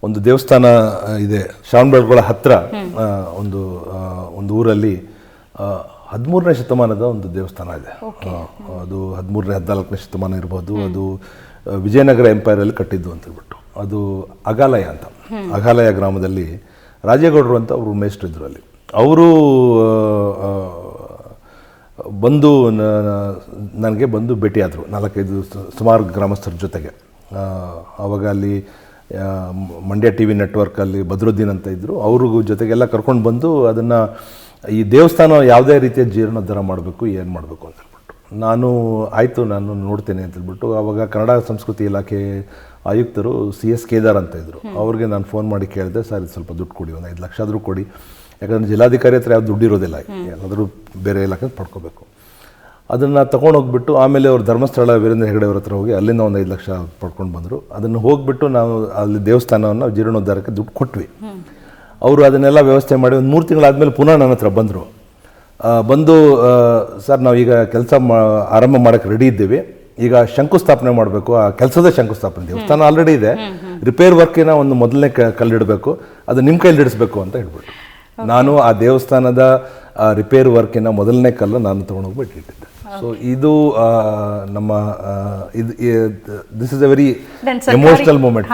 ಒಂದು ದೇವಸ್ಥಾನ ಇದೆ ಶ್ರವಣಬೆಳಗೊಳ ಹತ್ರ ಒಂದು ಊರಲ್ಲಿ 13ನೇ ಶತಮಾನದ ಒಂದು ದೇವಸ್ಥಾನ ಇದೆ. ಅದು 13ನೇ 14ನೇ ಶತಮಾನ ಇರ್ಬೋದು. ಅದು ವಿಜಯನಗರ ಎಂಪೈರಲ್ಲಿ ಕಟ್ಟಿದ್ದು ಅಂತ ಹೇಳ್ಬಿಟ್ಟು. ಅದು ಅಗಾಲಯ ಅಂತ, ಅಗಾಲಯ ಗ್ರಾಮದಲ್ಲಿ ರಾಜೇಗೌಡರು ಅಂತ ಅವರು ಮೇಷ್ಟ್ರು ಇದ್ರು ಅಲ್ಲಿ. ಅವರು ಬಂದು ನನಗೆ ಬಂದು ಭೇಟಿಯಾದರು 4-5 ಸುಮಾರು ಗ್ರಾಮಸ್ಥರ ಜೊತೆಗೆ. ಆವಾಗ ಅಲ್ಲಿ ಮಂಡ್ಯ ಟಿ ವಿ ನೆಟ್ವರ್ಕಲ್ಲಿ ಬದ್ರುದ್ದೀನ್ ಅಂತ ಇದ್ದರು. ಅವ್ರಿಗೂ ಜೊತೆಗೆಲ್ಲ ಕರ್ಕೊಂಡು ಬಂದು ಅದನ್ನು ಈ ದೇವಸ್ಥಾನ ಯಾವುದೇ ರೀತಿಯ ಜೀರ್ಣೋದ್ಧಾರ ಮಾಡಬೇಕು, ಏನು ಮಾಡಬೇಕು ಅಂತ ಹೇಳ್ಬಿಟ್ಟು ನಾನು ನೋಡ್ತೇನೆ ಅಂತ ಹೇಳ್ಬಿಟ್ಟು ಆವಾಗ ಕನ್ನಡ ಸಂಸ್ಕೃತಿ ಇಲಾಖೆ ಆಯುಕ್ತರು CS ಕೇದಾರ್ ಅಂತ ಇದ್ದರು. ಅವ್ರಿಗೆ ನಾನು ಫೋನ್ ಮಾಡಿ ಕೇಳಿದೆ, ಸರ್ ಇದು ಸ್ವಲ್ಪ ದುಡ್ಡು ಕೊಡಿ, ಒಂದು 5 ಲಕ್ಷ ಆದರೂ ಕೊಡಿ, ಯಾಕಂದರೆ ಜಿಲ್ಲಾಧಿಕಾರಿ ಹತ್ರ ಯಾವ್ದು ದುಡ್ಡು ಇರೋದಿಲ್ಲ, ಏನಾದರೂ ಬೇರೆ ಇಲಾಖೆ ಪಡ್ಕೋಬೇಕು. ಅದನ್ನು ತೊಗೊಂಡೋಗ್ಬಿಟ್ಟು ಆಮೇಲೆ ಅವ್ರು ಧರ್ಮಸ್ಥಳ ವೀರೇಂದ್ರ ಹೆಗಡೆ ಅವ್ರ ಹತ್ರ ಹೋಗಿ ಅಲ್ಲಿಂದ ಒಂದು 5 ಲಕ್ಷ ಪಡ್ಕೊಂಡು ಬಂದರು. ಅದನ್ನು ಹೋಗಿಬಿಟ್ಟು ನಾವು ಅಲ್ಲಿ ದೇವಸ್ಥಾನವನ್ನು ಜೀರ್ಣೋದ್ಧಾರಕ್ಕೆ ದುಡ್ಡು ಕೊಟ್ವಿ. ಅವರು ಅದನ್ನೆಲ್ಲ ವ್ಯವಸ್ಥೆ ಮಾಡಿ ಒಂದು 3 ತಿಂಗಳಾದಮೇಲೆ ಪುನಃ ನನ್ನ ಹತ್ರ ಬಂದು ಸರ್ ನಾವೀಗ ಕೆಲಸ ಆರಂಭ ಮಾಡೋಕ್ಕೆ ರೆಡಿ ಇದ್ದೀವಿ, ಈಗ ಶಂಕುಸ್ಥಾಪನೆ ಮಾಡಬೇಕು, ಆ ಕೆಲಸದ ಶಂಕುಸ್ಥಾಪನೆ, ದೇವಸ್ಥಾನ ಆಲ್ರೆಡಿ ಇದೆ, ರಿಪೇರ್ ವರ್ಕಿನ ಒಂದು ಮೊದಲನೇ ಕಲ್ಲಿಡಬೇಕು, ಅದು ನಿಮ್ಮ ಕೈಲಿ ಇಡಿಸ್ಬೇಕು ಅಂತ ಹೇಳ್ಬಿಟ್ಟು ನಾನು ಆ ದೇವಸ್ಥಾನದ ರಿಪೇರ್ ವರ್ಕಿನ ಮೊದಲನೇ ಕಲ್ಲು ನಾನು ತೊಗೊಂಡೋಗ್ಬಿಟ್ಟು ಇಟ್ಟಿದ್ದೆ. ಸೊ ಇದು ನಮ್ಮ this is a very emotional moment.